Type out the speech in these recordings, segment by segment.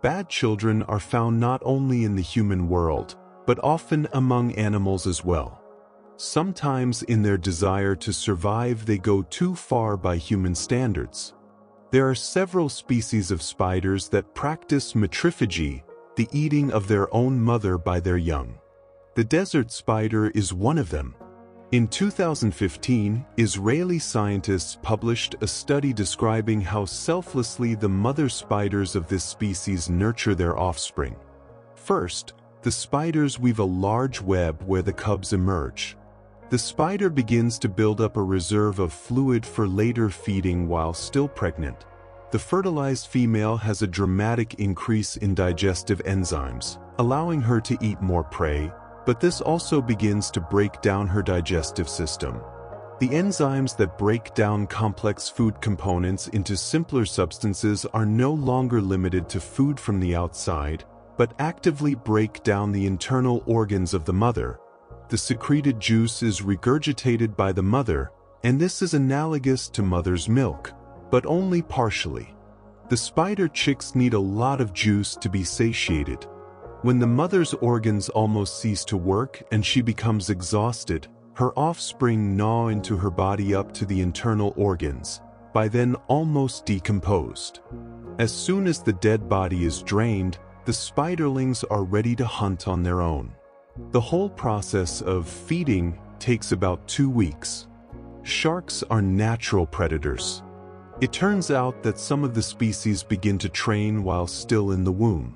bad children are found not only in the human world, but often among animals as well. Sometimes in their desire to survive they go too far by human standards. There are several species of spiders that practice matrophagy, the eating of their own mother by their young. The desert spider is one of them. In 2015, Israeli scientists published a study describing how selflessly the mother spiders of this species nurture their offspring. First, the spiders weave a large web where the cubs emerge. The spider begins to build up a reserve of fluid for later feeding while still pregnant. The fertilized female has a dramatic increase in digestive enzymes, allowing her to eat more prey, but this also begins to break down her digestive system. The enzymes that break down complex food components into simpler substances are no longer limited to food from the outside, but actively break down the internal organs of the mother. The secreted juice is regurgitated by the mother, and this is analogous to mother's milk, but only partially. The spider chicks need a lot of juice to be satiated. When the mother's organs almost cease to work and she becomes exhausted, her offspring gnaw into her body up to the internal organs, by then almost decomposed. As soon as the dead body is drained, the spiderlings are ready to hunt on their own. The whole process of feeding takes about 2 weeks. Sharks are natural predators. It turns out that some of the species begin to train while still in the womb.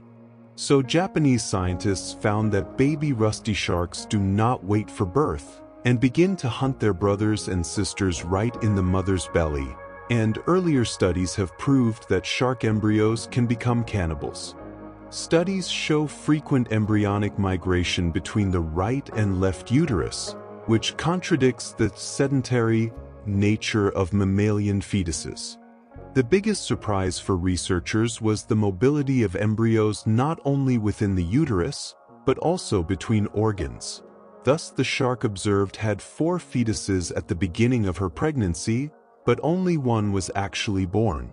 So Japanese scientists found that baby rusty sharks do not wait for birth and begin to hunt their brothers and sisters right in the mother's belly, and earlier studies have proved that shark embryos can become cannibals. Studies show frequent embryonic migration between the right and left uterus, which contradicts the sedentary nature of mammalian fetuses. The biggest surprise for researchers was the mobility of embryos not only within the uterus, but also between organs. Thus, the shark observed had 4 fetuses at the beginning of her pregnancy, but only one was actually born.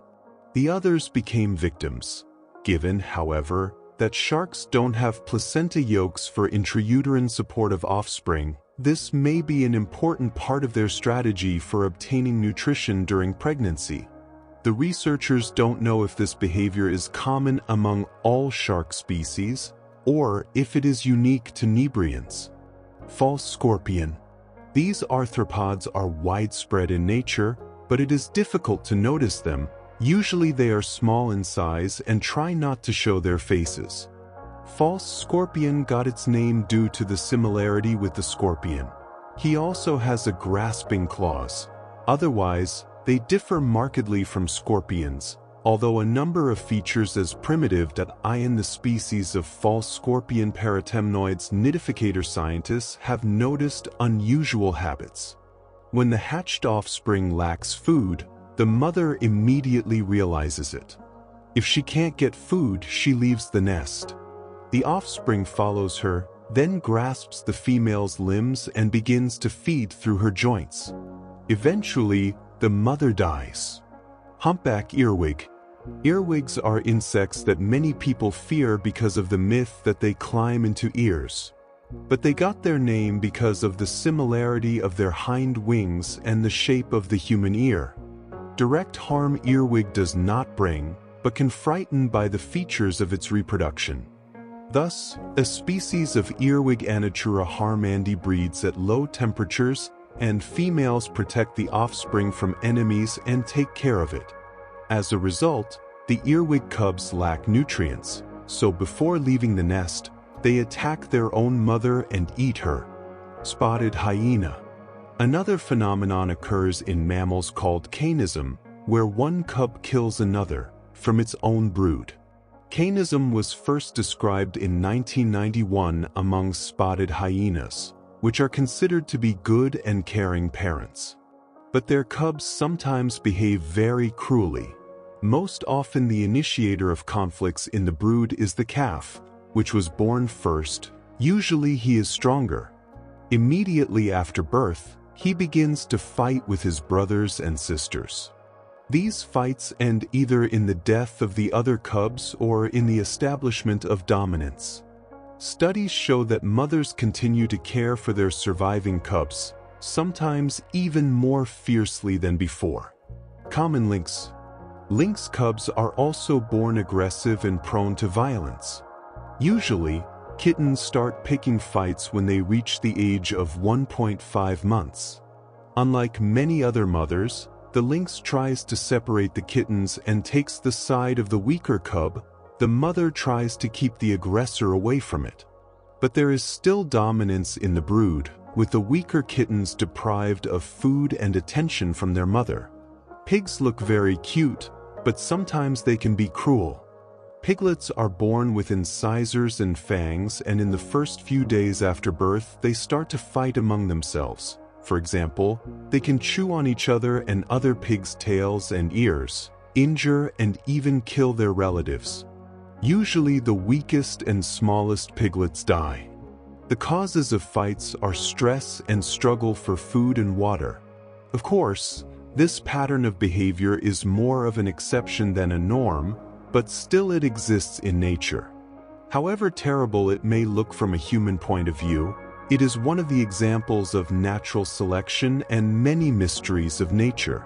The others became victims. Given, however, that sharks don't have placenta yolks for intrauterine support of offspring, this may be an important part of their strategy for obtaining nutrition during pregnancy. The researchers don't know if this behavior is common among all shark species, or if it is unique to Nebrians. False scorpion. These arthropods are widespread in nature, but it is difficult to notice them. Usually they are small in size and try not to show their faces. False scorpion got its name due to the similarity with the scorpion. He also has a grasping claws. Otherwise, they differ markedly from scorpions, although a number of features as primitive that in the species of false scorpion paratemnoids nidificator scientists have noticed unusual habits. When the hatched offspring lacks food, the mother immediately realizes it. If she can't get food, she leaves the nest. The offspring follows her, then grasps the female's limbs and begins to feed through her joints. Eventually, the mother dies. Humpback earwig. Earwigs are insects that many people fear because of the myth that they climb into ears. But they got their name because of the similarity of their hind wings and the shape of the human ear. Direct harm earwig does not bring, but can frighten by the features of its reproduction. Thus, a species of earwig Anatura harmandi breeds at low temperatures, and females protect the offspring from enemies and take care of it. As a result, the earwig cubs lack nutrients, so before leaving the nest, they attack their own mother and eat her. Spotted hyena. Another phenomenon occurs in mammals called canism, where one cub kills another from its own brood. Canism was first described in 1991 among spotted hyenas, which are considered to be good and caring parents. But their cubs sometimes behave very cruelly. Most often the initiator of conflicts in the brood is the calf, which was born first. Usually he is stronger. Immediately after birth, he begins to fight with his brothers and sisters. These fights end either in the death of the other cubs or in the establishment of dominance. Studies show that mothers continue to care for their surviving cubs, sometimes even more fiercely than before. Common lynx. Lynx cubs are also born aggressive and prone to violence. Usually, kittens start picking fights when they reach the age of 1.5 months. Unlike many other mothers, the lynx tries to separate the kittens and takes the side of the weaker cub. The mother tries to keep the aggressor away from it. But there is still dominance in the brood, with the weaker kittens deprived of food and attention from their mother. Pigs look very cute, but sometimes they can be cruel. Piglets are born with incisors and fangs, and in the first few days after birth they start to fight among themselves. For example, they can chew on each other and other pigs' tails and ears, injure and even kill their relatives. Usually the weakest and smallest piglets die. The causes of fights are stress and struggle for food and water. Of course, this pattern of behavior is more of an exception than a norm, but still it exists in nature. However terrible it may look from a human point of view, it is one of the examples of natural selection and many mysteries of nature.